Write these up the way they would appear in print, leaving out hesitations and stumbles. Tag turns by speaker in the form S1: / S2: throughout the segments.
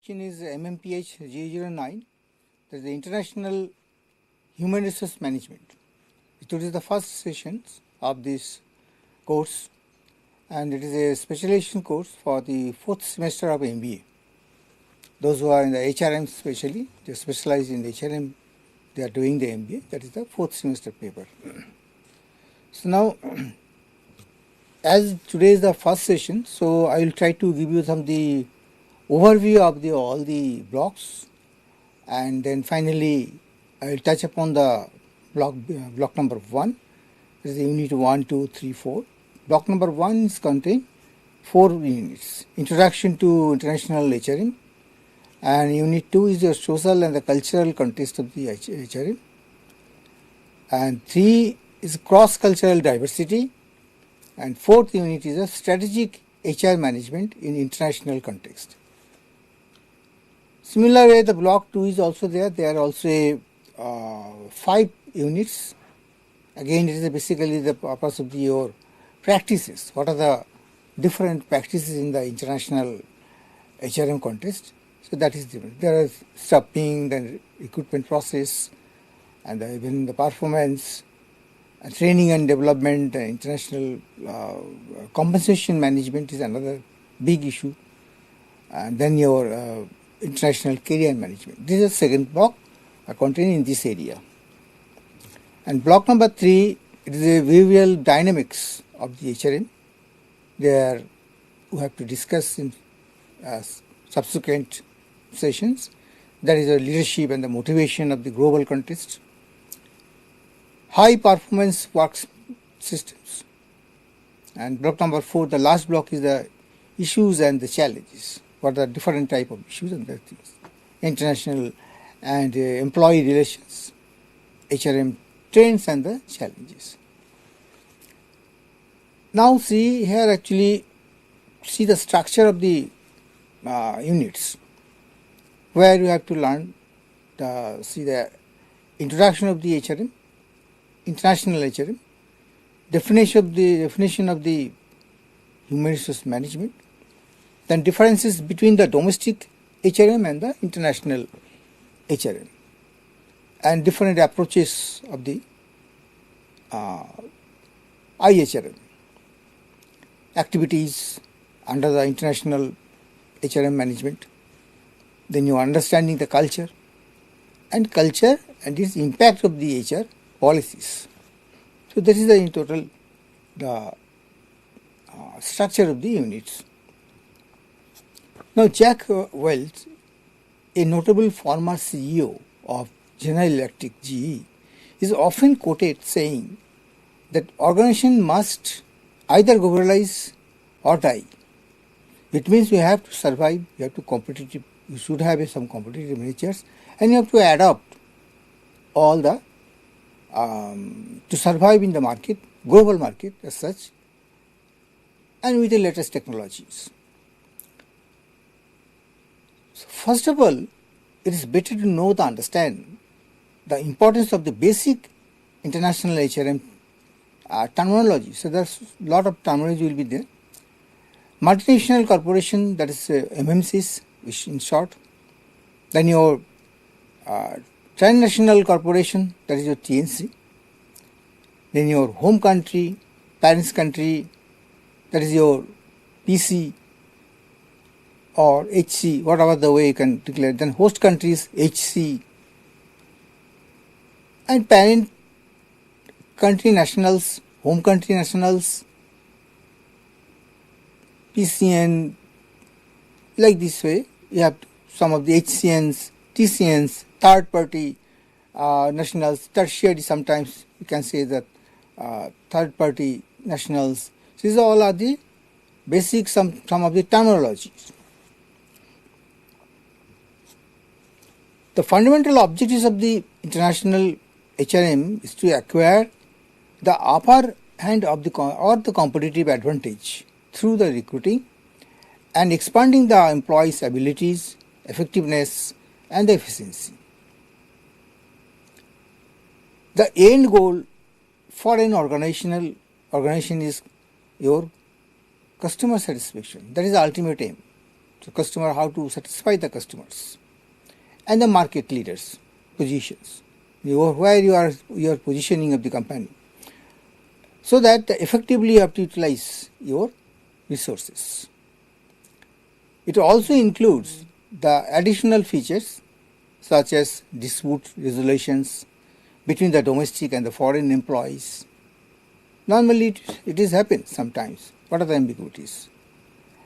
S1: Is MMPH 009, that is the International Human Resource Management. It is the first session of this course, and it is a specialization course for the fourth semester of MBA. Those who are in the HRM especially, they specialize in the HRM, they are doing the MBA, that is the fourth semester paper. So now, as today is the first session, so I will try to give you some the overview of all the blocks, and then finally I will touch upon the block number 1. This is the unit 1, 2, 3, 4. Block number 1 is contain 4 units. Introduction to International HRM, and unit 2 is your social and the cultural context of the HRM, and 3 is cross-cultural diversity, and 4th unit is a strategic HR management in international context. Similar way, the block 2 is also there. There are also 5 units. Again, it is basically the purpose of your practices. What are the different practices in the international HRM context? So that is different. There is staffing, then recruitment process, and even the performance, training and development, international compensation management is another big issue, and then your international career management. This is the second block contained in this area. And block number 3, it is a behavioral dynamics of the HRM. There we have to discuss in subsequent sessions. That is the leadership and the motivation of the global context. High performance work systems. And block number 4, the last block, is the issues and the challenges. What are different type of issues and the things. International and employee relations, HRM trends and the challenges. Now see here, actually see the structure of the units, where you have to learn see the introduction of the HRM, international HRM, definition of the human resource management, then differences between the domestic HRM and the international HRM, and different approaches of the IHRM, activities under the international HRM management. Then you are understanding the culture and its impact of the HR policies. So this is in total the structure of the units. Now Jack Welch, a notable former CEO of General Electric GE, is often quoted saying that organization must either globalize or die. It means you have to survive, you have to competitive, you should have some competitive natures, and you have to adapt all the to survive in the market, global market as such, and with the latest technologies. So first of all, it is better to know understand the importance of the basic international HRM terminology. So there's a lot of terminology will be there. Multinational corporation, that is MNCs, which in short. Then your transnational corporation, that is your TNC. Then your home country, parents country, that is your PC or HC, whatever the way you can declare. Then host countries, HC, and parent country nationals, home country nationals, PCN, like this way. You have some of the HCNs, TCNs, third party nationals, tertiary, sometimes you can say that third party nationals. These all are the basic some of the terminologies. The fundamental objectives of the international HRM is to acquire the upper hand of the competitive advantage through the recruiting and expanding the employees' abilities, effectiveness, and efficiency. The end goal for an organization is your customer satisfaction. That is the ultimate aim. the customer, how to satisfy the customers, and the market leaders' positions, where you are positioning of the company, so that effectively you have to utilize your resources. It also includes the additional features such as dispute resolutions between the domestic and the foreign employees. Normally it is happens sometimes. What are the ambiguities?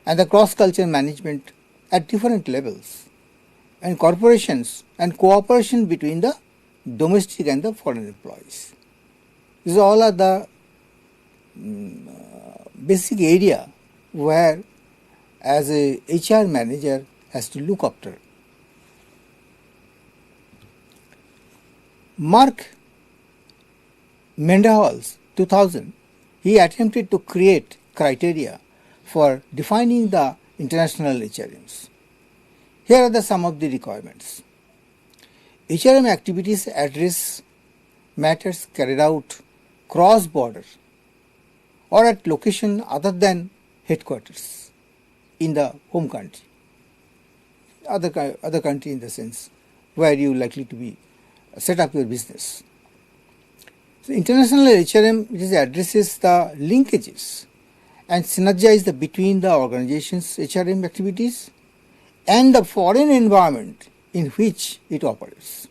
S1: And the cross-culture management at different levels, and corporations and cooperation between the domestic and the foreign employees. These all are the basic area where as a HR manager has to look after. Mark Mendenhall's 2000, he attempted to create criteria for defining the international HRMs. Here are some of the requirements. HRM activities address matters carried out cross-border or at location other than headquarters in the home country, other country in the sense where you likely to be set up your business. So international HRM, it addresses the linkages and synergize between the organization's HRM activities and the foreign environment in which it operates.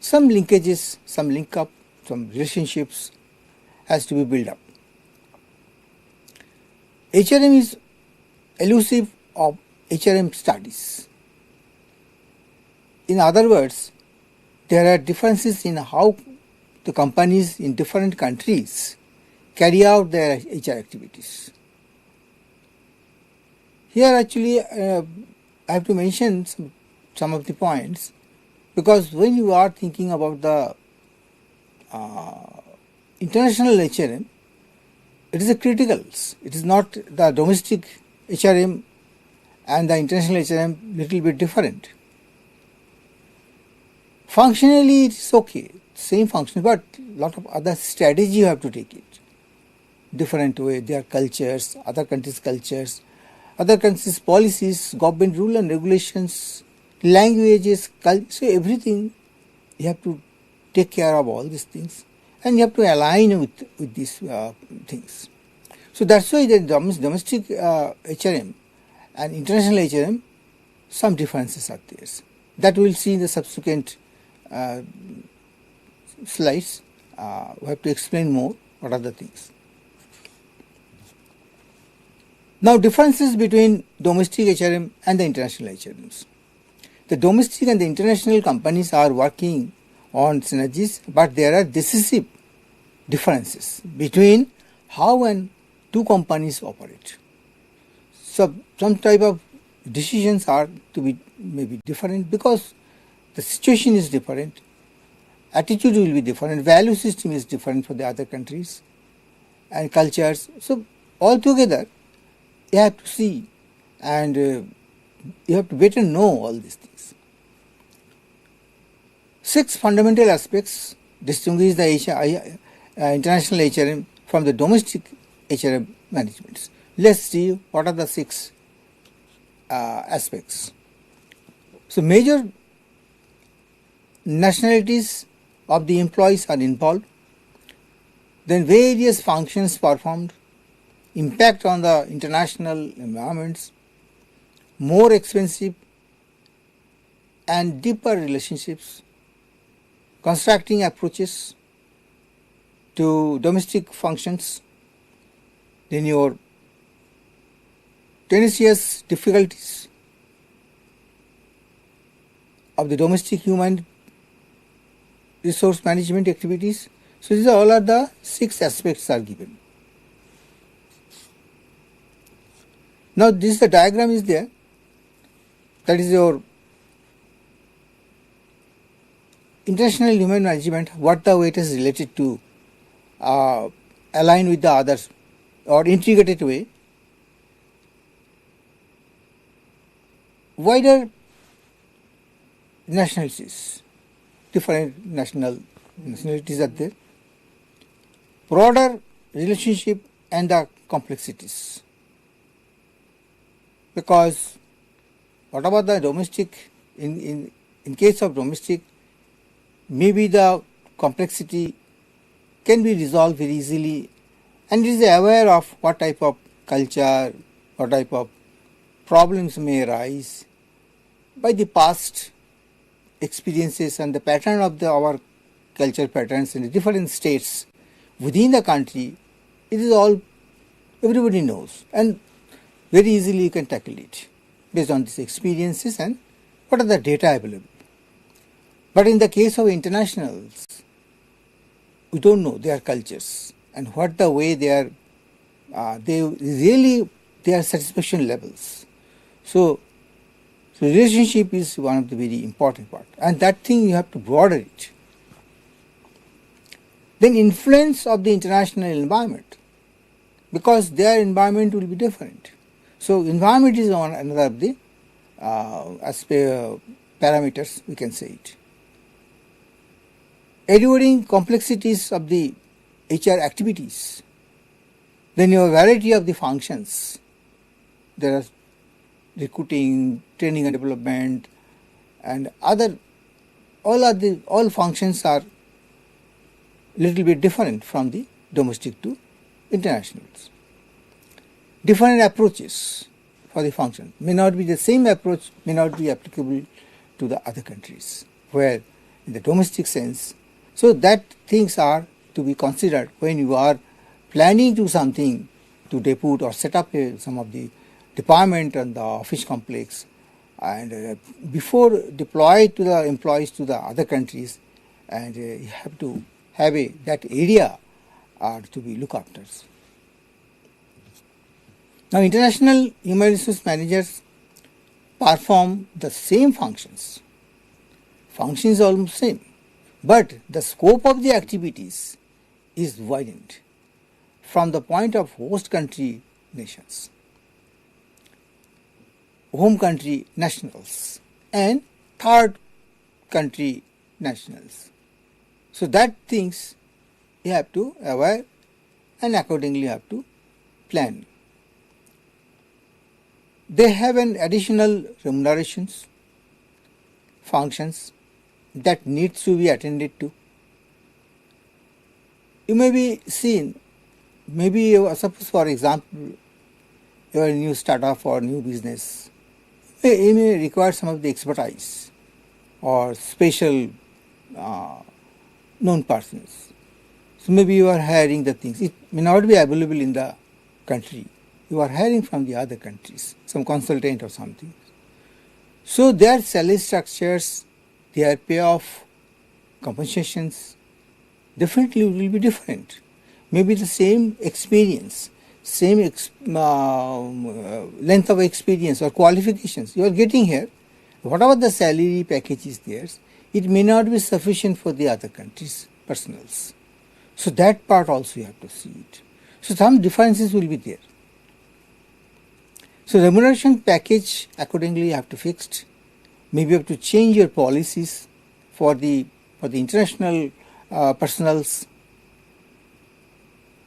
S1: Some linkages, some link up, some relationships has to be built up. HRM is elusive of HRM studies. In other words, there are differences in how the companies in different countries carry out their HR activities. Here actually I have to mention some of the points, because when you are thinking about the international HRM, it is a criticals. It is not the domestic HRM and the international HRM little bit different. Functionally it is okay, same function, but lot of other strategy you have to take it. Different way, their cultures, other countries' cultures, other countries' policies, government rule and regulations, languages, so everything you have to take care of all these things, and you have to align with these things. So that's why the domestic HRM and international HRM, some differences are there. That we will see in the subsequent slides. We have to explain more what are the things. Now, differences between domestic HRM and the international HRMs. The domestic and the international companies are working on synergies, but there are decisive differences between how and two companies operate. So, some type of decisions are to be maybe different because the situation is different, attitude will be different, value system is different for the other countries and cultures. So, altogether, you have to see and you have to better know all these things. 6 fundamental aspects distinguish the international HRM from the domestic HRM managements. Let's see what are the 6 aspects. So, major nationalities of the employees are involved, then various functions performed, impact on the international environments, more expensive and deeper relationships, constructing approaches to domestic functions, then your tenacious difficulties of the domestic human resource management activities. So, these are all are the 6 aspects are given. Now, this the diagram is there, that is your international human management, what the weight is related to align with the others or integrated way. Wider nationalities, different nationalities are there, broader relationship and the complexities. because what about the domestic? In case of domestic, maybe the complexity can be resolved very easily, and it is aware of what type of culture, what type of problems may arise by the past experiences and the pattern of our culture patterns in the different states within the country. It is all everybody knows, and very easily you can tackle it based on these experiences and what are the data available. But in the case of internationals, we don't know their cultures and what the way their satisfaction levels. So relationship is one of the very important part, and that thing you have to broaden it. Then influence of the international environment, because their environment will be different. So environment is one another of the parameters, we can say it. Eroding complexities of the HR activities. Then your variety of the functions. There are recruiting, training and development, and all functions are little bit different from the domestic to internationals. Different approaches for the function may not be the same approach, may not be applicable to the other countries, where in the domestic sense. So that things are to be considered when you are planning to something to depute or set up some of the department and the office complex, and before deploy to the employees to the other countries, and you have to have that area to be looked after. Now international human resource managers perform the same functions. Functions are almost same, but the scope of the activities is widened from the point of host country nations, home country nationals, and third country nationals. So that things you have to aware and accordingly have to plan. They have an additional remunerations, functions that needs to be attended to. You may be seen, maybe suppose for example, you are a new startup or new business, you may require some of the expertise or special known persons. So maybe you are hiring the things. It may not be available in the country. You are hiring from the other countries, some consultant or something. So their salary structures, their payoff, compensations definitely will be different. Maybe the same experience, same length of experience or qualifications you are getting here. Whatever the salary package is there, it may not be sufficient for the other countries' personals. So that part also you have to see it. So some differences will be there. So remuneration package accordingly you have to fix. Maybe you have to change your policies for the international personals.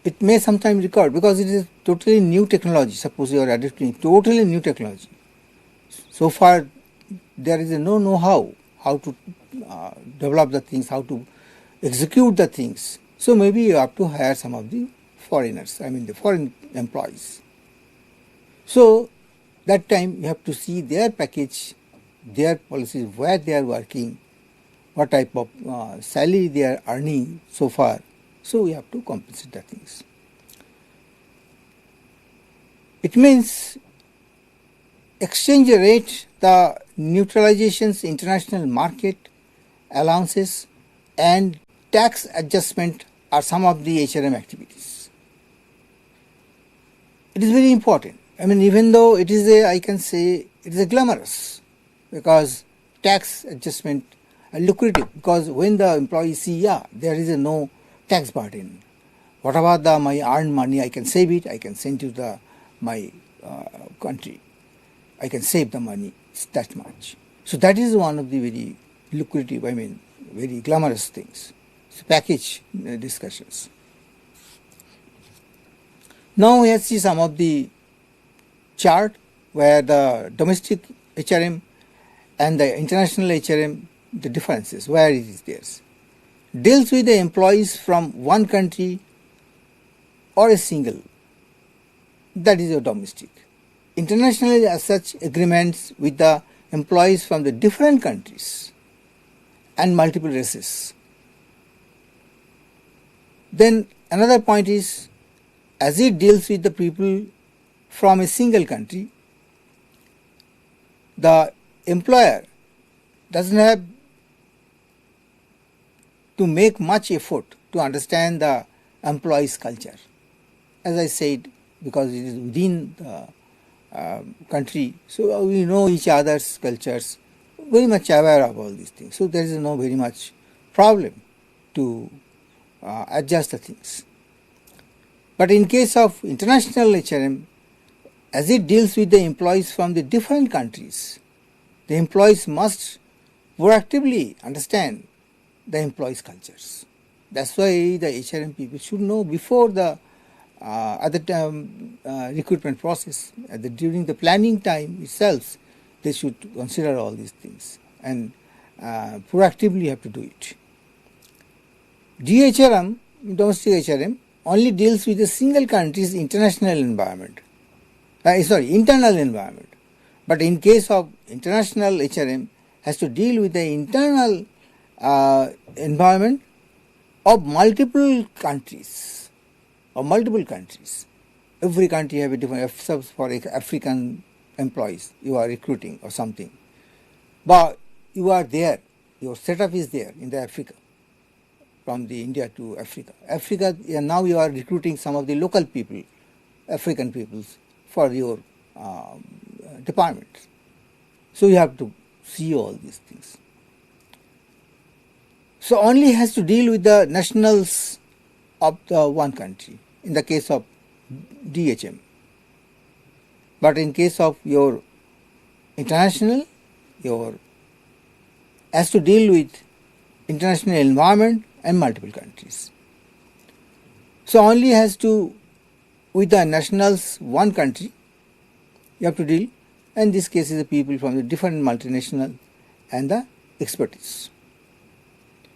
S1: It may sometimes record because it is totally new technology. Suppose you are adopting totally new technology. So far there is no know-how to develop the things, how to execute the things. So maybe you have to hire some of the foreigners, the foreign employees. So that time you have to see their package, their policies, where they are working, what type of salary they are earning so far. So we have to compensate the things. It means exchange rate, the neutralizations, international market allowances, and tax adjustment are some of the HRM activities. It is very important. Even though it is I can say it is glamorous, because tax adjustment are lucrative, because when the employees see, there is no tax burden. Whatever my earned money, I can save it, I can send to my country. I can save the money, it's that much. So that is one of the very lucrative, very glamorous things. So package discussions. Now we have see some of the chart where the domestic HRM and the international HRM, the differences, where it is there. Deals with the employees from one country or a single, that is your domestic. Internationally, as such, agreements with the employees from the different countries and multiple races. Then another point is, as it deals with the people from a single country, the employer doesn't have to make much effort to understand the employee's culture. As I said, because it is within the country, so we know each other's cultures, very much aware of all these things. So there is no very much problem to adjust the things. But in case of international HRM, as it deals with the employees from the different countries, the employees must proactively understand the employees' cultures. That's why the HRM people should know before the at the recruitment process, during the planning time itself, they should consider all these things and proactively have to do it. DHRM, domestic HRM, only deals with a single country's international environment. Internal environment. But in case of international HRM, has to deal with the internal environment of multiple countries. Every country have a different, for African employees, you are recruiting or something. But you are there, your setup is there in the Africa, from the India to Africa. Africa, now you are recruiting some of the local people, African peoples, for your department. So you have to see all these things. So only has to deal with the nationals of the one country in the case of DHM. But in case of your international, your has to deal with international environment and multiple countries. So only has to with the nationals one country you have to deal, and this case is the people from the different multinational and the expertise.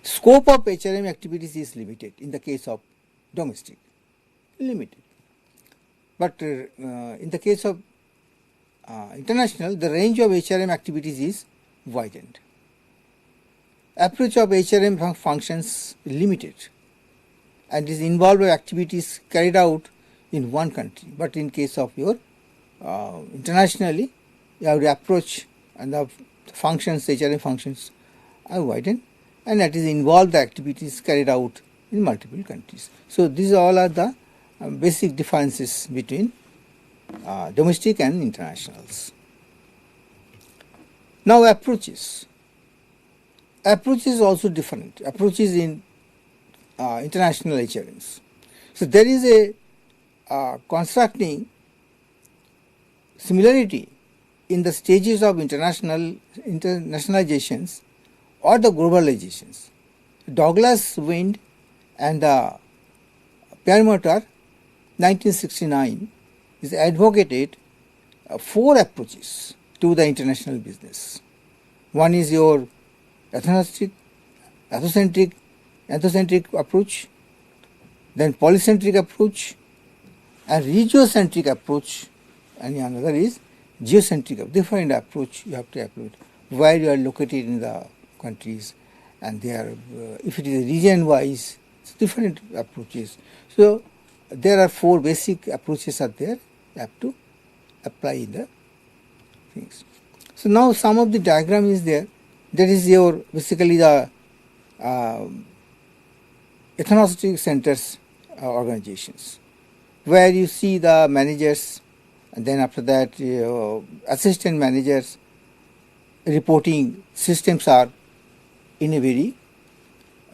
S1: Scope of HRM activities is limited in the case of domestic, limited. But in the case of international, the range of HRM activities is widened. Approach of HRM functions is limited and is involved with activities carried out in one country. But in case of your internationally, you have the approach and the functions, HRM functions are widened, and that is involved the activities carried out in multiple countries. So these all are the basic differences between domestic and internationals. Now approaches. Approach is also different. Approaches in international HRMs. So there is a constructing similarity in the stages of internationalizations or the globalizations. Douglas, Wind and Perlmutter 1969 is advocated 4 approaches to the international business. One is your ethnocentric approach, then polycentric approach, and regiocentric approach, and another is geocentric, different approach you have to apply where you are located in the countries, and they are, if it is region wise, it's different approaches. So there are 4 basic approaches are there, you have to apply in the things. So now some of the diagram is there. That is your basically the ethnocentric centers organizations, where you see the managers, and then after that assistant managers. Reporting systems are in a very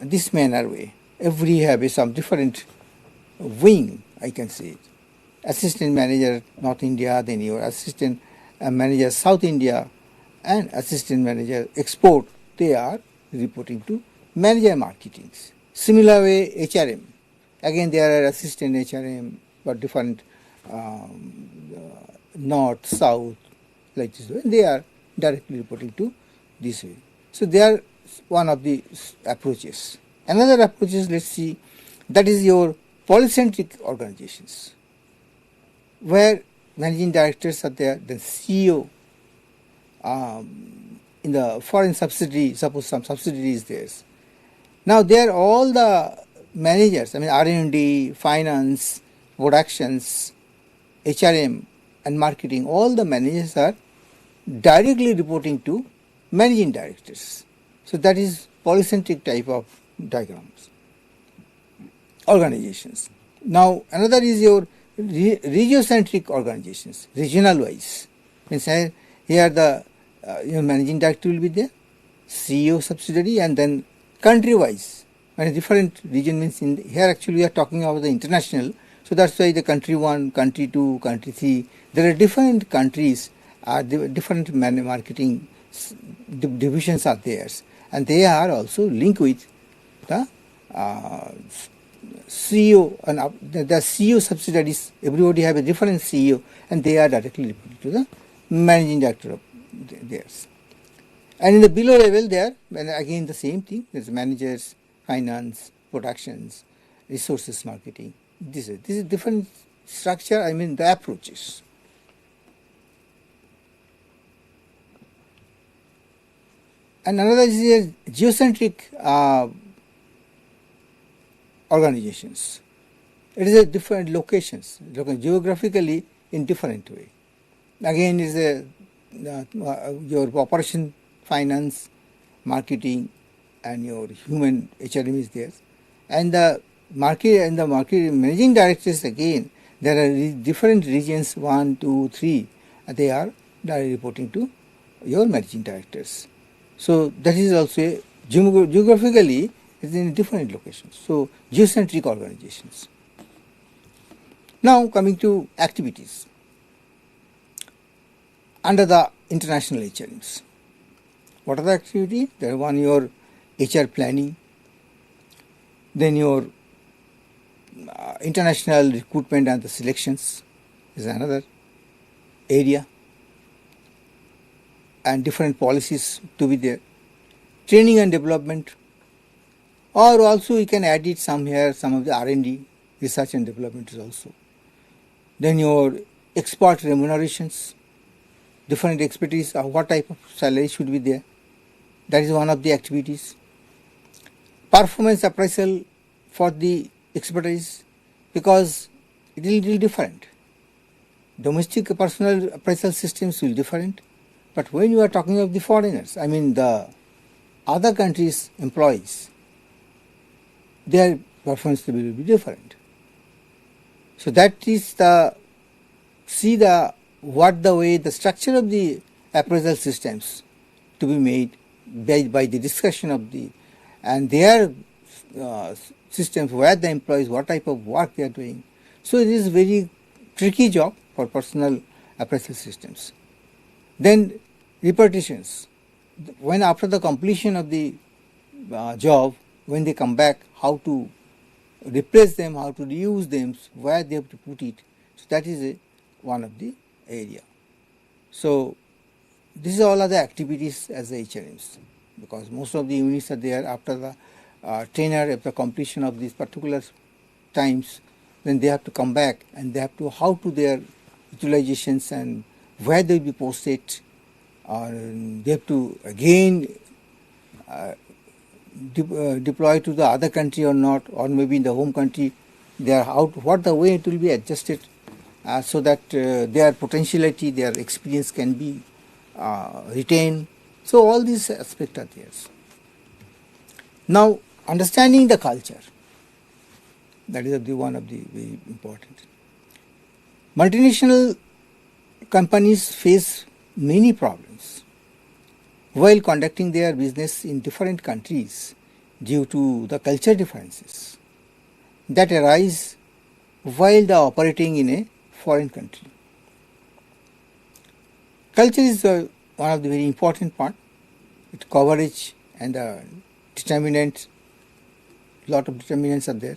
S1: this manner way. Every have some different wing, I can say it. Assistant manager North India, then your assistant manager South India, and assistant manager export, they are reporting to manager marketing. Similar way HRM, again there are assistant HRM but different north, south, like this way. They are directly reporting to this way. So they are one of the approaches. Another approach is, let's see, that is your polycentric organizations, where managing directors are there, the CEO in the foreign subsidiary, suppose some subsidiary is theirs. Now there all the managers, I mean R&D, finance, productions, HRM and marketing, all the managers are directly reporting to managing directors. So that is polycentric type of diagrams, organizations. Now another is your regiocentric organizations, regional wise. Means here the your managing director will be there, CEO subsidiary, and then country wise. When a different region means in here actually we are talking about the international. So that's why the country 1, country 2, country 3. There are different countries, different marketing divisions are theirs, and they are also linked with the CEO and the CEO subsidiaries. Everybody have a different CEO, and they are directly reported to the managing director of theirs. And in the below level there, again the same thing. There's managers, finance, productions, resources marketing. This is different structure. I mean the approaches. And another is a geocentric organizations. It is a different locations, geographically in different way. Again, is a your operation, finance, marketing, and your human HRM is there, and the market managing directors, again there are different regions 1, 2, 3. They are directly reporting to your managing directors. So that is also geographically is in different locations. So geocentric organizations. Now coming to activities under the international HRMs. What are the activities? There are one your HR planning, then your international recruitment and the selections is another area, and different policies to be there. Training and development, or also you can add it some here, some of the R&D, research and development is also. Then your expert remunerations, different expertise, what type of salary should be there. That is one of the activities. Performance appraisal for the expertise, because it will be different. Domestic personal appraisal systems will be different, but when you are talking of the foreigners, I mean the other countries' employees, their performance will be different. So that is the way the structure of the appraisal systems to be made by the discussion of the and their systems, where the employees, what type of work they are doing. So it is a very tricky job for personal appraisal systems. Then repetitions, when after the completion of the job, when they come back, how to replace them, how to reuse them, where they have to put it. So that is one of the area. So this is all other activities as the HRMs, because most of the units are there after the trainer, after completion of these particular times, then they have to come back and they have to how to their utilizations and where they will be posted, or they have to again deploy to the other country or not, or maybe in the home country, they are out, what the way it will be adjusted so that their potentiality, their experience can be retained. So all these aspects are there. Now understanding the culture, that is one of the very important. Multinational companies face many problems while conducting their business in different countries due to the culture differences that arise while they are operating in a foreign country. Culture is one of the very important part. Its coverage and the determinants, lot of determinants are there.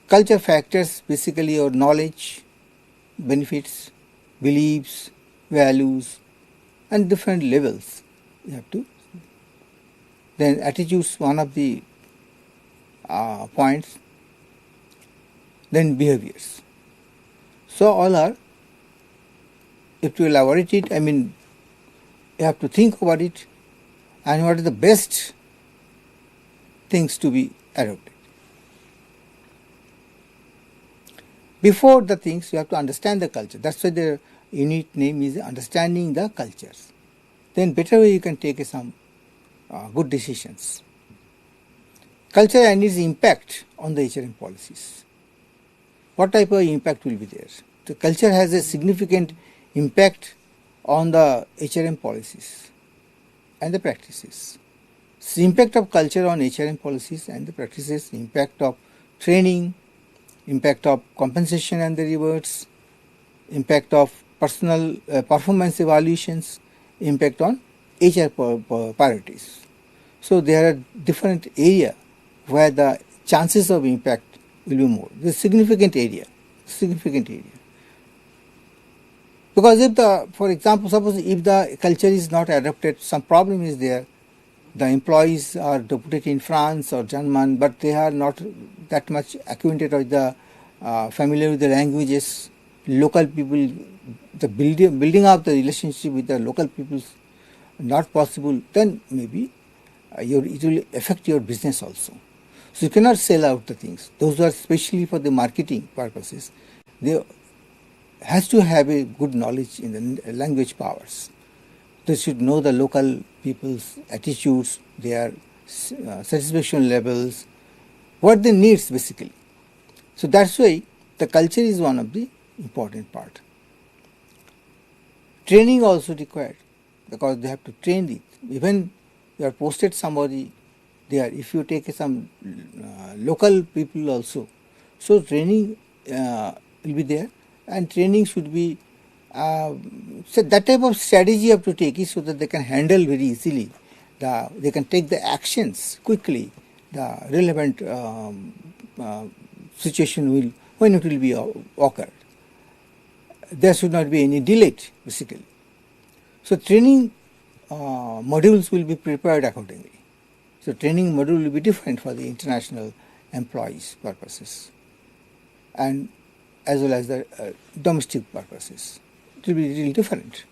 S1: Culture factors basically your knowledge, benefits, beliefs, values, and different levels. You have to. Then attitudes, one of the points. Then behaviors. So all are. If you elaborate it, I mean, you have to think about it, and what are the best things to be adopted. Before the things, you have to understand the culture. That's why the unit name is understanding the cultures. Then better way you can take some good decisions. Culture and its impact on the HRM policies. What type of impact will be there? The culture has a significant impact on the HRM policies and the practices. The impact of culture on HRM policies and the practices, impact of training, impact of compensation and the rewards, impact of personal performance evaluations, impact on HR priorities. So there are different areas where the chances of impact will be more. This significant area. Because if the, for example, suppose if the culture is not adopted, some problem is there. The employees are deputed in France or German, but they are not that much acquainted with the familiar with the languages, local people. The building up the relationship with the local people is not possible. Then maybe it will affect your business also. So you cannot sell out the things. Those are especially for the marketing purposes. They has to have a good knowledge in the language powers. They should know the local people's attitudes, their satisfaction levels, what they need basically. So that's why the culture is one of the important part. Training also required, because they have to train it. Even you are posted somebody there, if you take some local people also, so training will be there, and training should be so that type of strategy you have to take it so that they can handle very easily. They can take the actions quickly. The relevant situation will, when it will be occurred. There should not be any delay basically. So training modules will be prepared accordingly. So training module will be different for the international employees purposes and as well as the domestic purposes. It will be really different.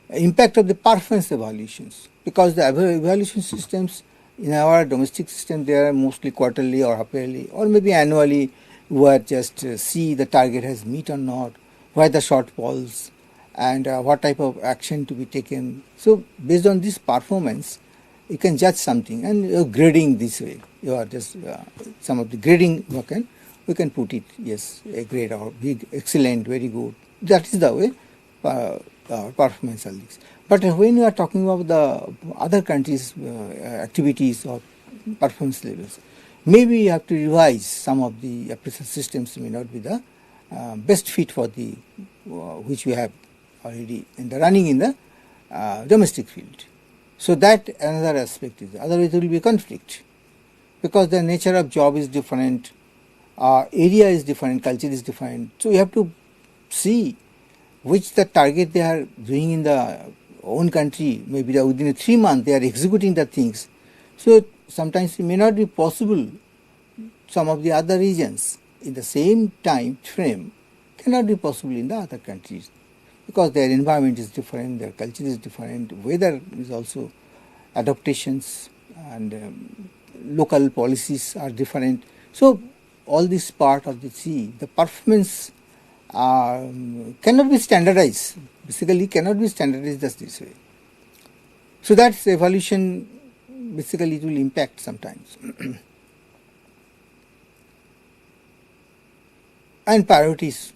S1: Impact of the performance evaluations, because the evaluation systems in our domestic system, they are mostly quarterly or half-yearly or maybe annually, where just see the target has met or not, where the shortfalls and what type of action to be taken. So based on this performance, you can judge something, and you're grading this way. You are just some of the grading we can put it, yes, a grade or big, excellent, very good. That is the way performance are these. But when you are talking about the other countries' activities or performance levels, maybe you have to revise some of the appraisal systems. May not be the best fit for the which we have already in the running in the domestic field. So that another aspect is. Otherwise, there will be conflict, because the nature of job is different, area is different, culture is different. So you have to see which the target they are doing in the own country. Maybe within 3 months they are executing the things. So sometimes it may not be possible. Some of the other regions in the same time frame cannot be possible in the other countries, because their environment is different, their culture is different, weather is also adaptations, and local policies are different. So all this part of the performance cannot be standardized, basically cannot be standardized just this way. So that's evaluation, basically it will impact sometimes. And priorities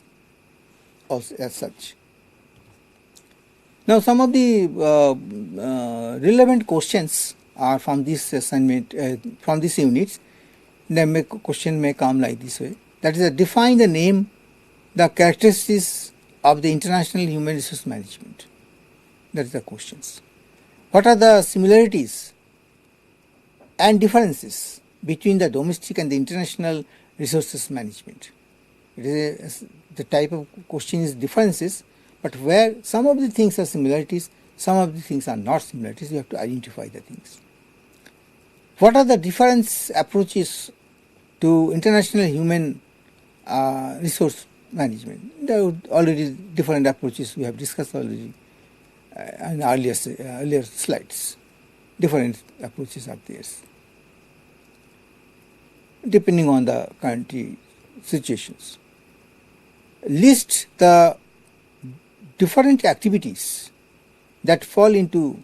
S1: also as such. Now some of the relevant questions are from this assignment, from these units. The question may come like this way. That is, define the name, the characteristics of the international human resource management. That is the questions. What are the similarities and differences between the domestic and the international resources management? It is the type of question is differences But where some of the things are similarities, some of the things are not similarities, you have to identify the things. What are the different approaches to international human resource management? There are already different approaches we have discussed already in earlier slides. Different approaches are there, depending on the country situations. List the different activities that fall into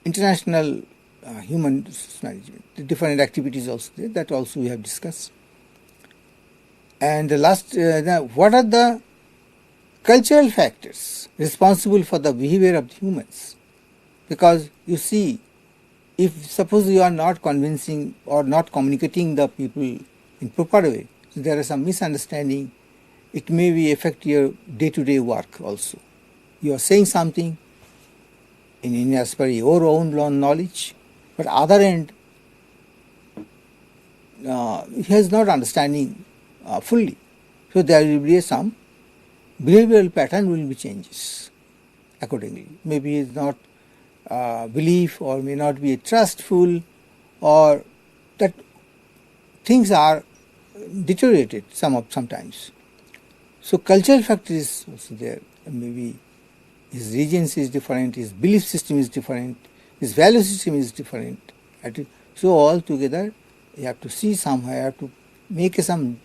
S1: international human resource management. The different activities also there, that also we have discussed. And the last, what are the cultural factors responsible for the behavior of the humans? Because you see, if suppose you are not convincing or not communicating the people in proper way, so there is some misunderstanding, it may be affect your day-to-day work also. You are saying something in as per your own knowledge, but other end he has not understanding fully. So there will be some behavioral pattern will be changes accordingly. Maybe he is not belief or may not be trustful, or that things are deteriorated sometimes. So cultural factor is also there. Maybe his regions is different, his belief system is different, his value system is different. So all together you have to see somewhere to make some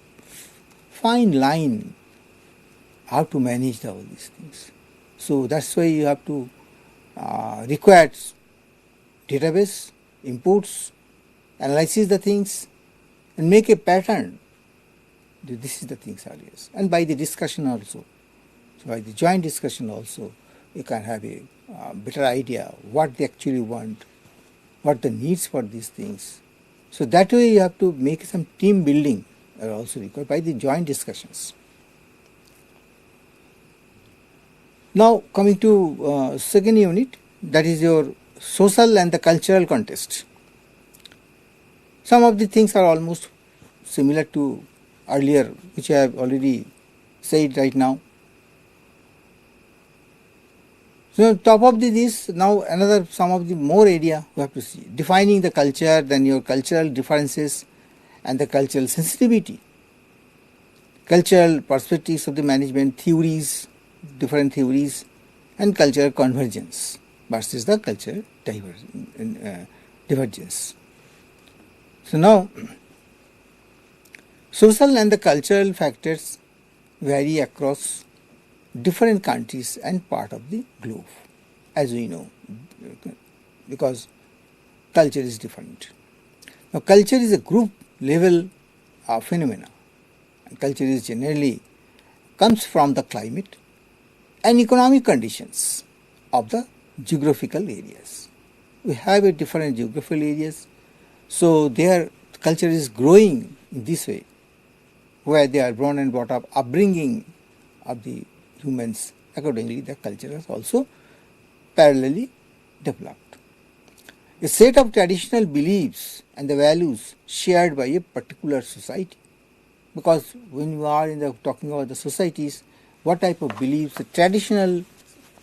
S1: fine line how to manage all these things. So that's why you have to require database, inputs, analyze the things, and make a pattern. This is the things are yes. And by the discussion also, so by the joint discussion also, you can have a better idea what they actually want, what the needs for these things. So that way you have to make some team building are also required by the joint discussions. Now coming to second unit, that is your social and the cultural context. Some of the things are almost similar to earlier, which I have already said right now. So on top of this, now another some of the more area we have to see. Defining the culture, then your cultural differences and the cultural sensitivity. Cultural perspectives of the management, theories, different theories, and cultural convergence versus the cultural divergence. So now, social and the cultural factors vary across different countries and part of the globe, as we know, because culture is different. Now culture is a group level phenomena, and culture is generally comes from the climate and economic conditions of the geographical areas. We have a different geographical areas, so their culture is growing in this way, where they are born and brought up, upbringing of the humans, accordingly the culture is also parallelly developed. A set of traditional beliefs and the values shared by a particular society, because when you are talking about the societies, what type of beliefs, the traditional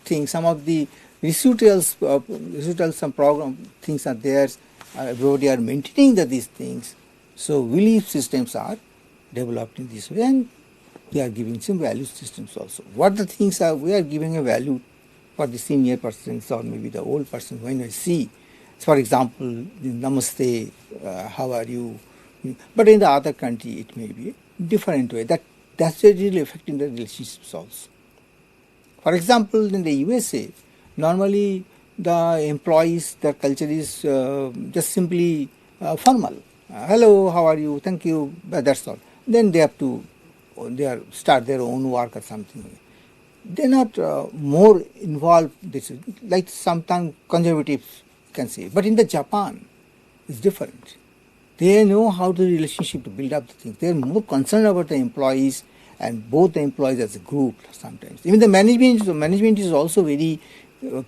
S1: things, some of the recital some program things are there, everybody are maintaining these things, so belief systems are developed in this way, and we are giving some value systems also. What the things are, we are giving a value for the senior persons or maybe the old person. When I see, for example, namaste, how are you? But in the other country, it may be a different way. That's really affecting the relationships also. For example, in the USA, normally the employees, their culture is just simply formal. Hello, how are you? Thank you. That's all. Then they have to start their own work or something. They are not more involved. This is like sometimes conservatives can say. But in the Japan, it's different. They know how the relationship to build up the things. They are more concerned about the employees and both the employees as a group sometimes. Even the management is also very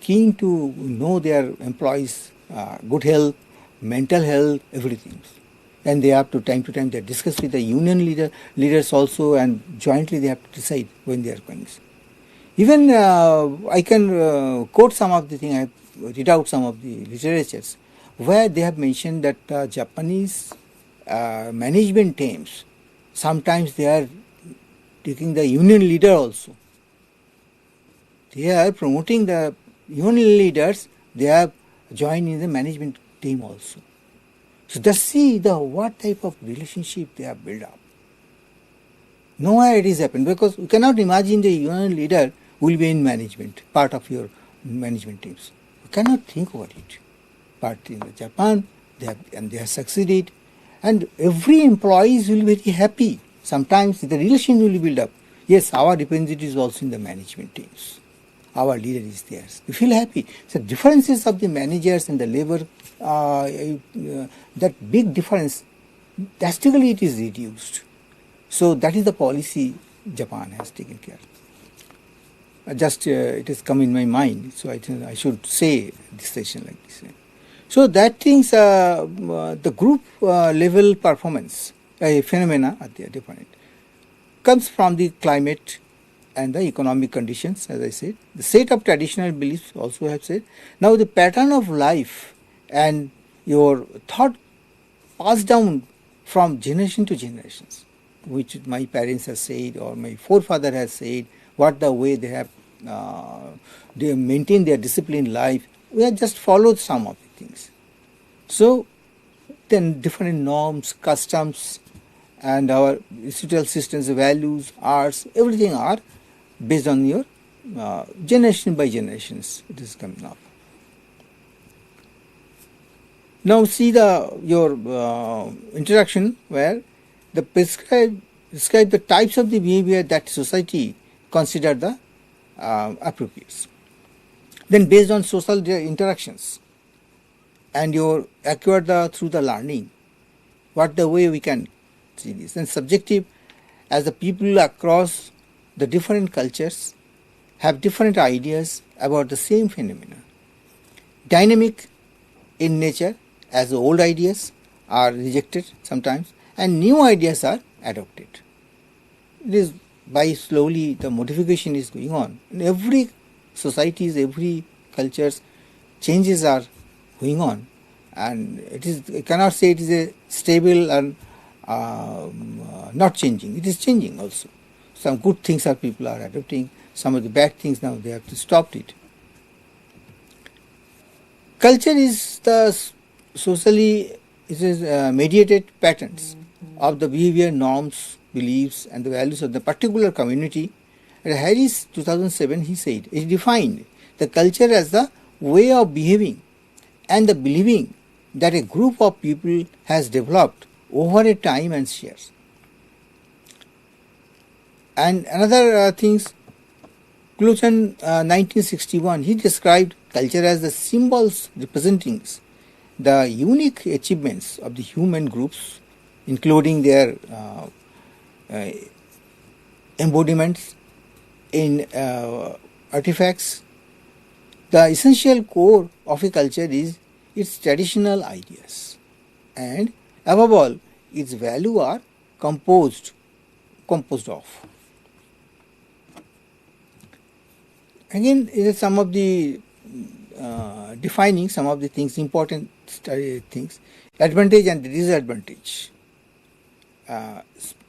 S1: keen to know their employees' good health, mental health, everything. And they have to time they discuss with the union leaders also, and jointly they have to decide when they are going. Even I can quote some of the things, I read out some of the literatures where they have mentioned that Japanese management teams, sometimes they are taking the union leader also. They are promoting the union leaders, they are joining the management team also. So just see what type of relationship they have built up. Nowhere it is happened, because you cannot imagine the union leader will be in management, part of your management teams. You cannot think about it. But in Japan, they have succeeded, and every employee will be very happy. Sometimes the relation will build up. Yes, our representative is also in the management teams. Our leader is there. We feel happy. So differences of the managers and the labor, that big difference, drastically it is reduced. So that is the policy Japan has taken care of. Just it has come in my mind, so I think I should say this session like this. So that things, the group level performance phenomena are there different. Comes from the climate and the economic conditions, as I said. The set of traditional beliefs also have said. Now the pattern of life and your thought passed down from generation to generations, which my parents have said or my forefather has said, what the way they have they maintain their disciplined life. We have just followed some of the things. So then different norms, customs, and our social systems, values, arts, everything are based on your generation by generations. It is coming up. Now see your introduction where the describe the types of the behavior that society consider the appropriate. Then based on social interactions and your acquired through the learning, what the way we can see this. And subjective, as the people across the different cultures have different ideas about the same phenomena. Dynamic in nature, as the old ideas are rejected sometimes and new ideas are adopted. It is by slowly the modification is going on. In every societies, every cultures, changes are going on, and it is, I cannot say it is a stable and not changing. It is changing also. Some good things are people are adopting, some of the bad things now they have to stop it. Culture is the socially mediated patterns of the behavior, norms, beliefs and the values of the particular community. At Harris 2007 he said, he defined the culture as the way of behaving and the believing that a group of people has developed over a time and shares. And another things, Cluton 1961, he described culture as the symbols representing the unique achievements of the human groups, including their embodiments in artifacts. The essential core of a culture is its traditional ideas, and above all, its value are composed of. Again, some of the defining some of the things, important things, advantage and disadvantage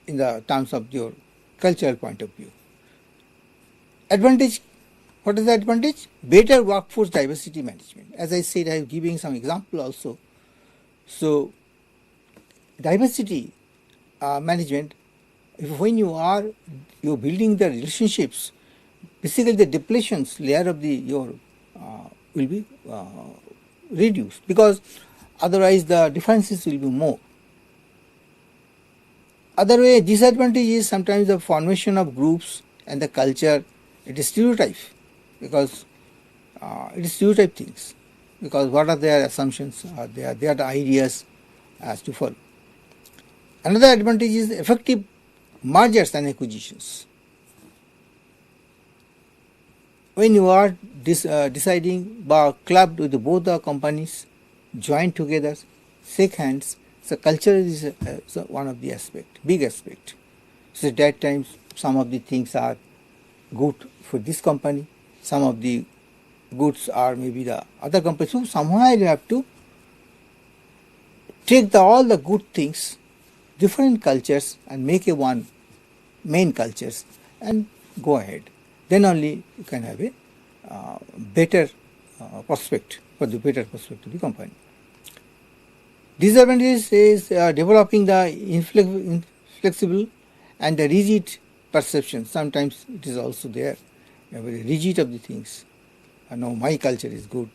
S1: in the terms of your cultural point of view. Advantage, what is the advantage? Better workforce diversity management. As I said, I am giving some example also. So, diversity management, when you're building the relationships, basically the depletions layer of your will be reduced, because otherwise the differences will be more. Other way, disadvantage is sometimes the formation of groups and the culture. It is stereotype, because it is stereotype things, because what are their assumptions, they are the ideas as to follow. Another advantage is effective mergers and acquisitions. When you are deciding clubbed with both the companies, join together, shake hands, so culture is one of the big aspect. So at that time some of the things are good for this company, some of the goods are maybe the other company. So somewhere you have to take all the good things, different cultures, and make a one main cultures and go ahead. Then only you can have a better prospect for the better prospect of the company. Disadvantage is developing the inflexible and the rigid perception. Sometimes it is also there, very rigid of the things. No, my culture is good.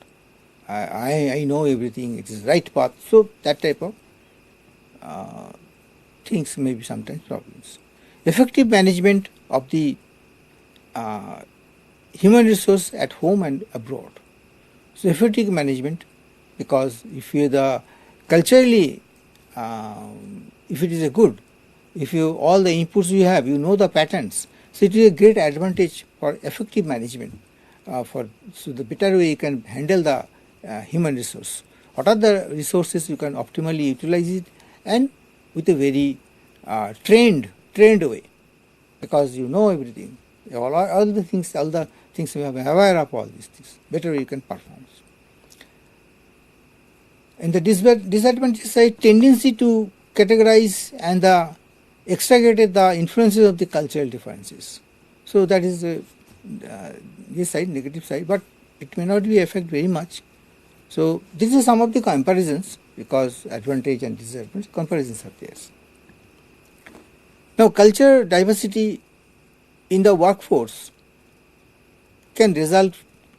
S1: I know everything. It is right path. So that type of things may be sometimes problems. Effective management of the human resource at home and abroad. So effective management, because if you the culturally, if it is a good, if you all the inputs you have, you know the patterns. So it is a great advantage for effective management. So the better way you can handle the human resource. What are the resources you can optimally utilize it, and with a very trained way, because you know everything. All the things you have aware of all these things. Better way you can perform. In the disadvantage side, tendency to categorize and extragate the influences of the cultural differences. So that is this side, negative side, but it may not be affect very much. So this is some of the comparisons, because advantage and disadvantage comparisons are there. Now culture diversity in the workforce can result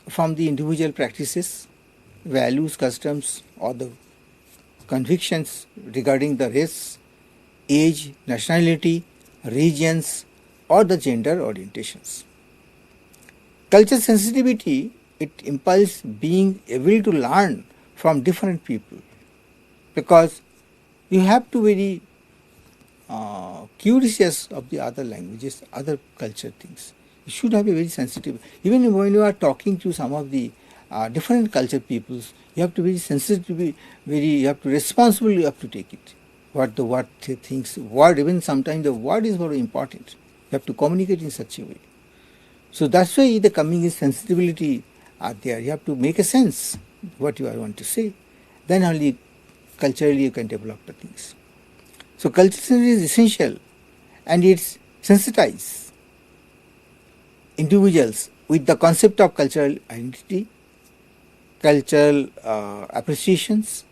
S1: from the individual practices, values, customs, or the convictions regarding the race, age, nationality, regions, or the gender orientations. Culture sensitivity, it implies being able to learn from different people, because you have to very curious of the other languages, other culture things. You should have a very sensitive, even when you are talking to some of the different culture peoples, you have to be sensitive, you have to responsible, you have to take it. What things, word, even sometimes the word is very important. You have to communicate in such a way. So that's why the coming is sensitivity are there. You have to make a sense what you want to say. Then only culturally you can develop the things. So culture sensitivity is essential, and it's sensitize individuals with the concept of cultural identity, cultural appreciations,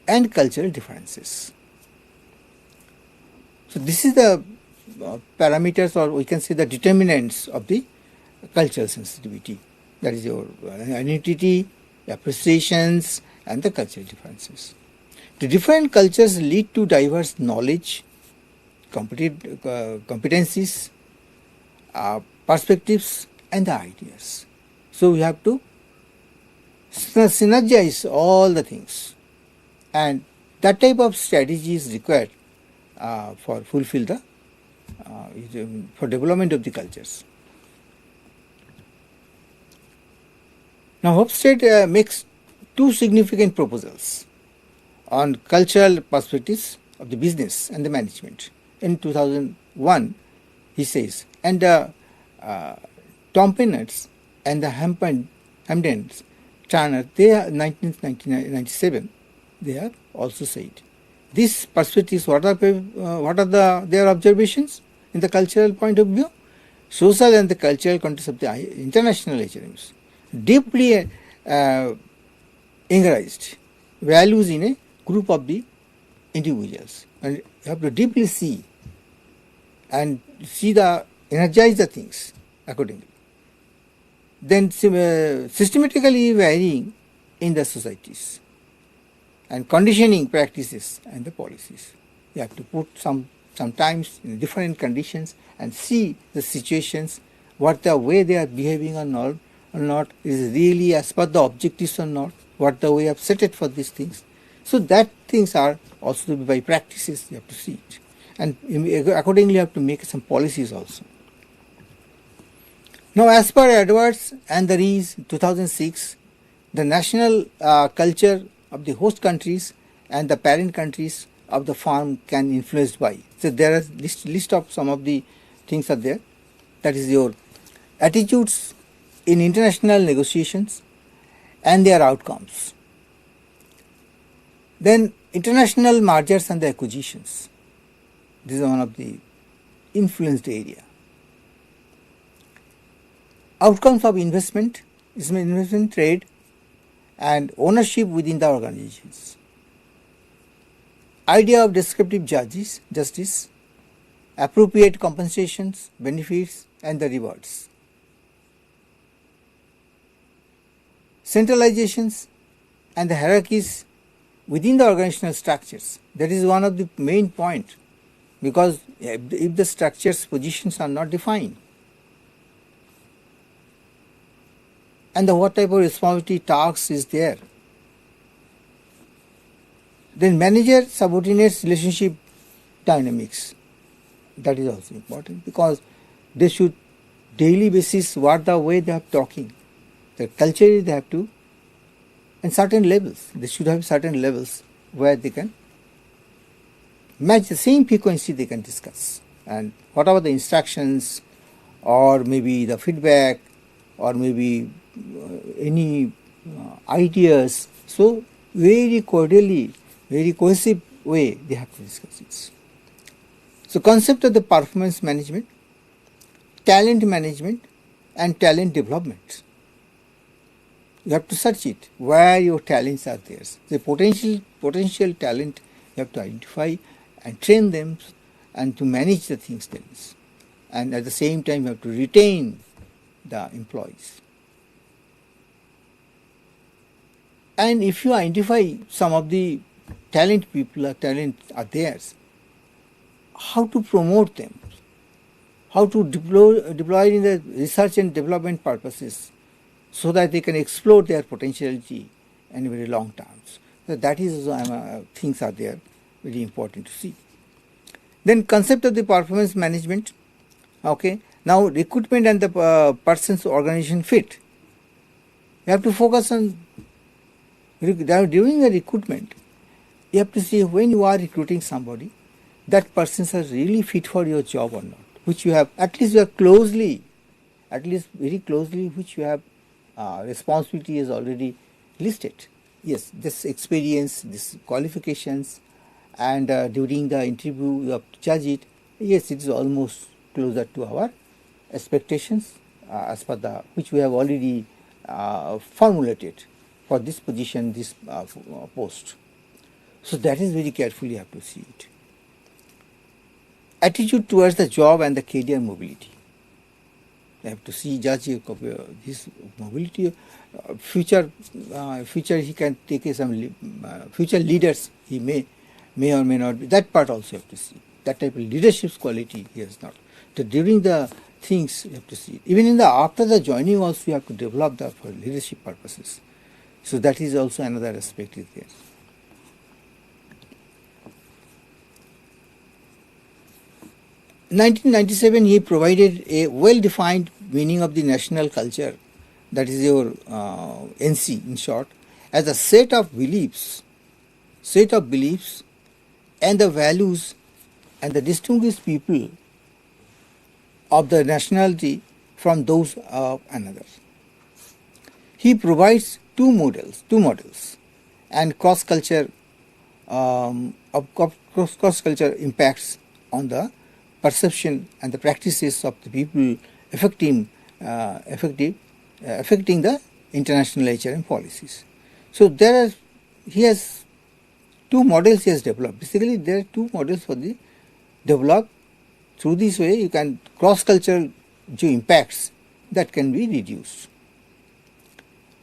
S1: and cultural differences. So this is the parameters, or we can say the determinants of the cultural sensitivity. That is your identity, appreciations, and the cultural differences. The different cultures lead to diverse knowledge, competencies, perspectives, and the ideas. So we have to synergize all the things, and that type of strategy is required for fulfill the for development of the cultures. Now Hofstede makes two significant proposals on cultural perspectives of the business and the management. In 2001, he says, and Tom Pennetts and the Hamdens Turner, they are 1997, they have also said. These perspectives, what are their observations in the cultural point of view? Social and the cultural context of the international HRMs deeply encouraged values in a group of the individuals, and you have to deeply see and energize the things accordingly. Then systematically varying in the societies, and conditioning practices and the policies. You have to put sometimes in different conditions and see the situations, what the way they are behaving or not is really as per the objectives or not, what the way of set it for these things. So that things are also by practices, you have to see it, and accordingly you have to make some policies also. Now as per Edwards and the Rees 2006, the national culture of the host countries and the parent countries of the farm can influenced by. So there is list of some of the things are there. That is your attitudes in international negotiations and their outcomes. Then international mergers and the acquisitions. This is one of the influenced area. Outcomes of investment, trade, and ownership within the organizations. Idea of descriptive justice, appropriate compensations, benefits, and the rewards. Centralizations and the hierarchies within the organizational structures. That is one of the main points, because if the structures positions are not defined, and what type of responsibility tasks is there, then manager subordinates relationship dynamics. That is also important, because they should daily basis what the way they are talking, the culture they have to, and certain levels. They should have certain levels where they can match the same frequency they can discuss. And whatever the instructions or maybe the feedback or maybe any ideas, so very cordially, very cohesive way they have to discuss it. So concept of the performance management, talent management and talent development. You have to search it, where your talents are there. The potential talent you have to identify and train them and to manage the things there is. And at the same time you have to retain the employees. And if you identify some of the talent people or talent are theirs, how to promote them, how to deploy in the research and development purposes so that they can explore their potentiality in very long terms. So that is things are there, very important to see. Then concept of the performance management. Okay, now recruitment and the person's organization fit. You have to focus on during the recruitment. You have to see when you are recruiting somebody, that person is really fit for your job or not, which you have at least very closely, which you have responsibility is already listed. Yes, this experience, this qualifications, and during the interview you have to judge it. Yes, it is almost closer to our expectations as per the which we have already formulated for this position, this post. So that is very carefully you have to see it. Attitude towards the job and the career mobility. You have to see, judge his mobility. Future he can take some future leaders. He may or may not be. That part also you have to see. That type of leadership quality he has not. So during the things you have to see. Even in the after the joining also you have to develop that for leadership purposes. So that is also another aspect is there. In 1997, he provided a well-defined meaning of the national culture, that is your NC in short, as a set of beliefs and the values and the distinguished people of the nationality from those of another. He provides two models and cross-culture cross-culture impacts on the perception and the practices of the people affecting the international HRM policies. So he has two models he has developed. Basically, there are two models for the developed. Through this way, you can cross-cultural impacts that can be reduced.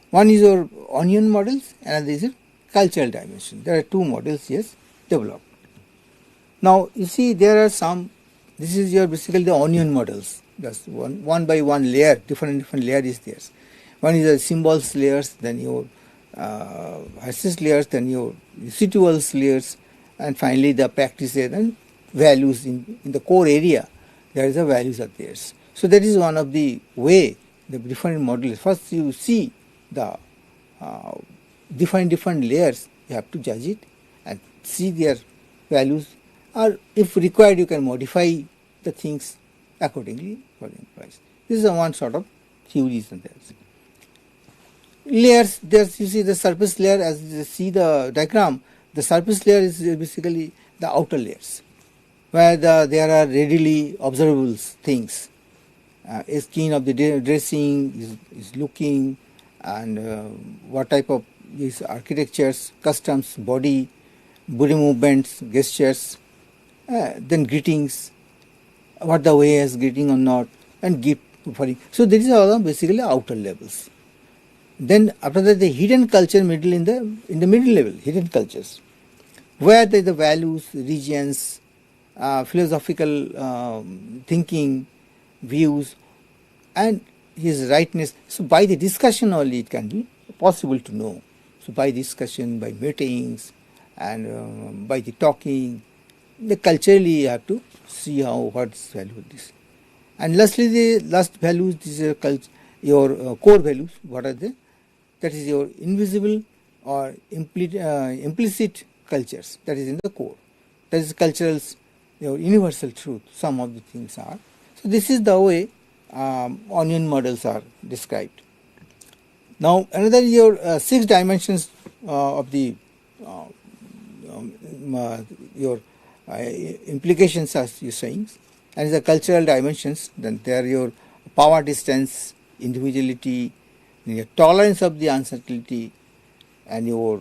S1: One is your onion models, another is your cultural dimension. There are two models he has developed. Now, you see, there are some. This is your basically the onion models. Just one by one layer, different layer is there. One is the symbols layers, then your assist layers, then your residuals layers, and finally the practices and values in the core area. There is a values are there. So that is one of the way the different models. First you see the different layers. You have to judge it and see their values. Or if required, you can modify the things accordingly for the employees. This is one sort of theories and there's layers. There's, you see the surface layer, as you see the diagram, the surface layer is basically the outer layers, where there are readily observable things. Skin of the dressing is looking, and what type of these architectures, customs, body movements, gestures, then greetings, what the way is greeting or not, and gift offering. So these are all basically outer levels. Then after that, the hidden culture middle in the middle level, hidden cultures, where there is the values, regions, philosophical thinking, views, and his rightness. So by the discussion only it can be possible to know. So by discussion, by meetings, and by the talking, the culturally you have to see what's value of this. And lastly, the last values, these are your core values. What are they? That is your invisible or implicit cultures. That is in the core. That is cultural, your universal truth. Some of the things are. So this is the way onion models are described. Now another your 6 dimensions of the your implications, as you saying, and the cultural dimensions. Then there are your power distance, individuality, your tolerance of the uncertainty, and your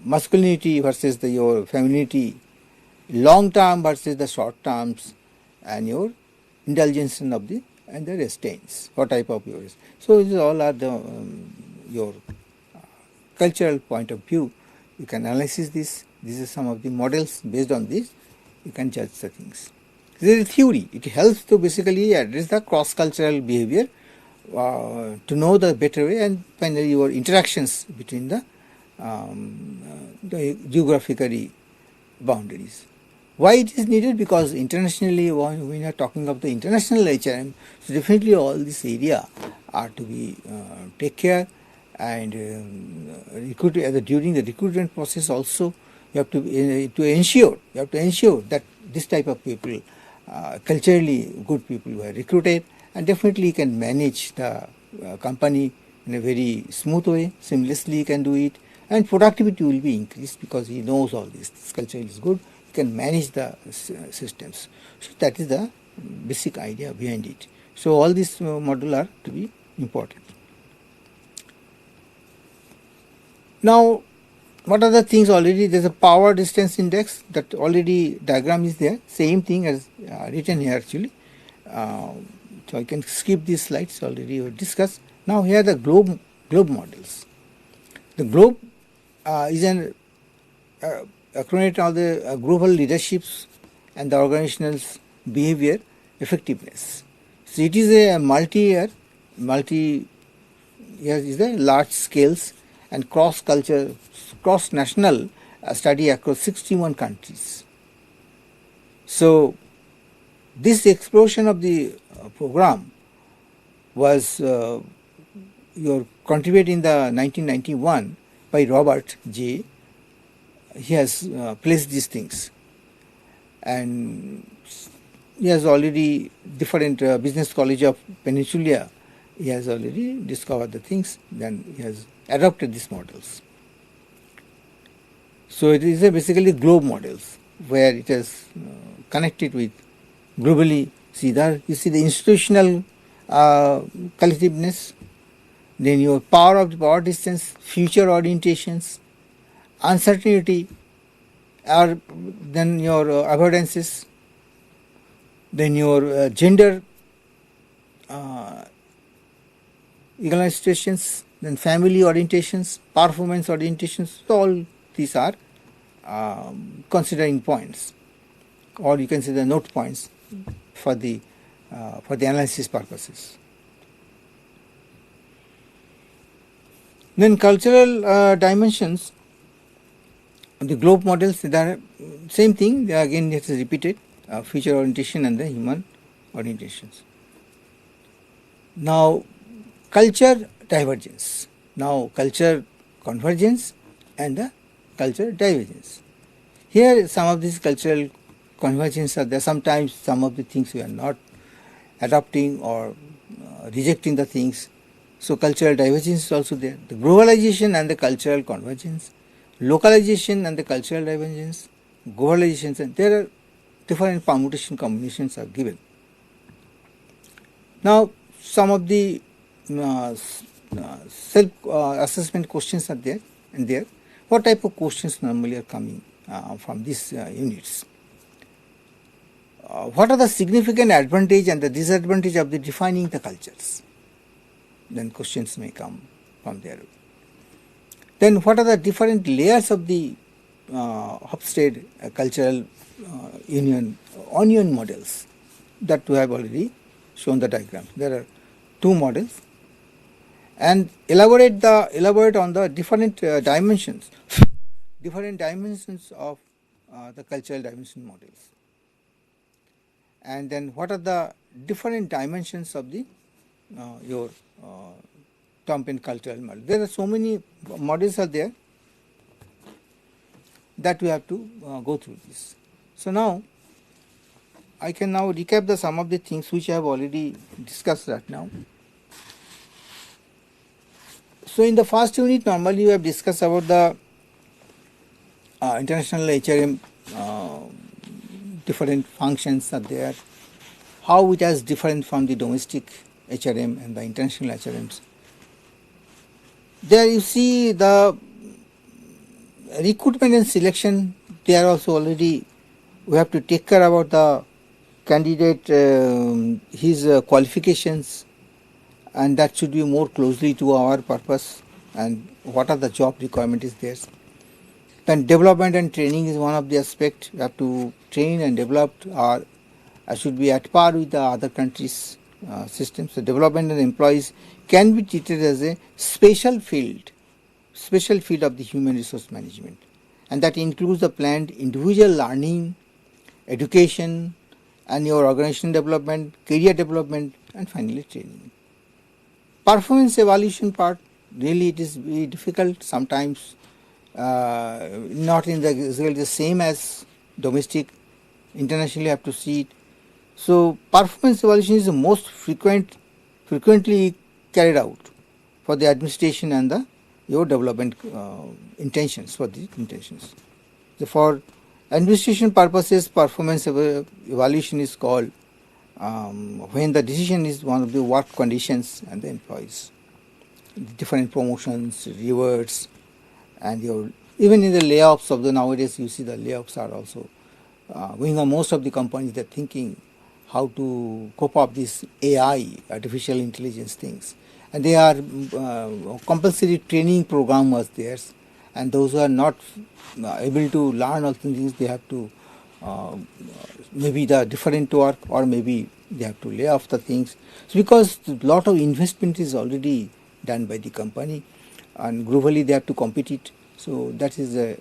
S1: masculinity versus your femininity, long term versus the short terms, and your indulgence of the and the restraints. What type of yours? So these all are the your cultural point of view. You can analyze this. These are some of the models. Based on this, you can judge the things. This is a theory. It helps to basically address the cross-cultural behavior, to know the better way, and finally your interactions between the geographically boundaries. Why it is needed? Because internationally, when we are talking of the international HRM, so definitely all this area are to be take care, and during the recruitment process also you have to ensure that this type of people, culturally good people, were recruited, and definitely you can manage the company in a very smooth way, seamlessly you can do it, and productivity will be increased because he knows all this. This culture is good. You can manage the systems. So that is the basic idea behind it. So all these modules are to be important. Now, what are the things already? There is a power distance index that already diagram is there. Same thing as written here actually. So I can skip these slides, already we discussed. Now here the globe models. The globe is an acronym of the global leaderships and the organization's behavior effectiveness. So it is a multi-year is the large scales and cross-national study across 61 countries. So this explosion of the program was contributed in the 1991 by Robert J. He has placed these things, and he has already different business college of Peninsula. He has already discovered the things. Then he has adopted these models. So it is basically globe models where it is connected with globally. See there, you see the institutional collectiveness, then your power distance, future orientations, uncertainty, or then your avoidances, then your gender egalizations, then family orientations, performance orientations. So all these are considering points, or you can say the note points for the analysis purposes. Then cultural dimensions, the globe models, they are same thing. Again, it is repeated: future orientation and the human orientations. Now, culture divergence. Now, culture convergence and the culture divergence. Here, some of these cultural convergence are there. Sometimes some of the things we are not adopting or rejecting the things. So cultural divergence is also there. The globalization and the cultural convergence, localization and the cultural divergence, globalization, and there are different permutation combinations are given. Now some of the self assessment questions are there and there. What type of questions normally are coming from these units? What are the significant advantage and the disadvantage of the defining the cultures? Then questions may come from there. Then what are the different layers of the Hofstede cultural union onion models that we have already shown the diagram. There are two models, and elaborate on the different dimensions of the cultural dimension models. And then what are the different dimensions of the your term and cultural model. There are so many models are there that we have to go through this. So now I can now recap the some of the things which I have already discussed right now. So in the first unit, normally we have discussed about the international HRM different functions are there, how it is different from the domestic HRM and the international HRMs. There you see the recruitment and selection, they are also already, we have to take care about the candidate, his qualifications, and that should be more closely to our purpose and what are the job requirement is there. Then development and training is one of the aspects. We have to train and develop should be at par with the other countries' systems. So development and employees can be treated as a special field of the human resource management, and that includes the planned individual learning, education, and your organization development, career development, and finally training. Performance evaluation part, really it is very difficult sometimes. Not in the same as domestic, internationally have to see it. So performance evaluation is the most frequently carried out for the administration and your development intentions for the intentions. So for administration purposes, performance evaluation is called when the decision is one of the work conditions and the employees, different promotions, rewards, and even in the layoffs of the nowadays, you see the layoffs are also going on. Most of the companies, they're thinking how to cope up this AI, artificial intelligence things, and they are compulsory training program was there, and those who are not able to learn all things, they have to maybe the different work, or maybe they have to lay off the things. So because a lot of investment is already done by the company, and globally they have to compete it. So that is their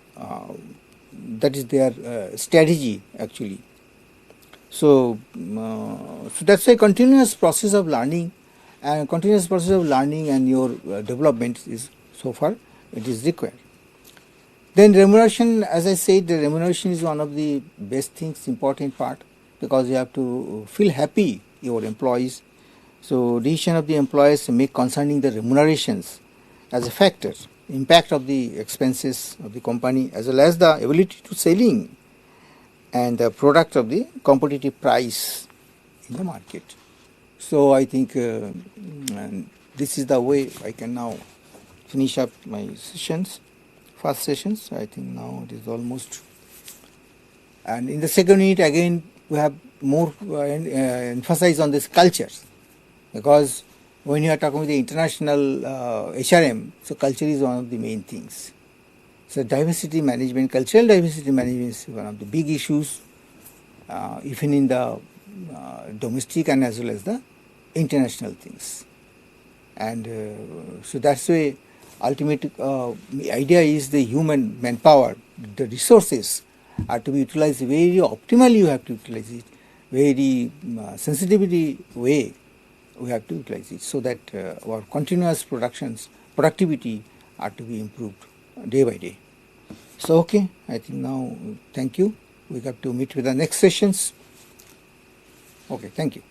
S1: strategy actually. So that's a continuous process of learning, and your development is so far it is required. Then remuneration, as I said, the remuneration is one of the best things, important part, because you have to feel happy your employees. So decision of the employees make concerning the remunerations as a factor, impact of the expenses of the company, as well as the ability to selling and the product of the competitive price in the market. So I think this is the way I can now finish up my sessions, first sessions. I think now it is almost, and in the second unit again we have more emphasize on this cultures, because when you are talking with the international HRM, so culture is one of the main things. So diversity management, cultural diversity management is one of the big issues, even in the domestic and as well as the international things. And so that's why ultimate idea is the human manpower, the resources are to be utilized very optimally. You have to utilize it very sensitivity way. We have to utilize it so that our continuous productivity are to be improved day by day. So okay, I think now thank you. We have to meet with the next sessions. Okay, thank you.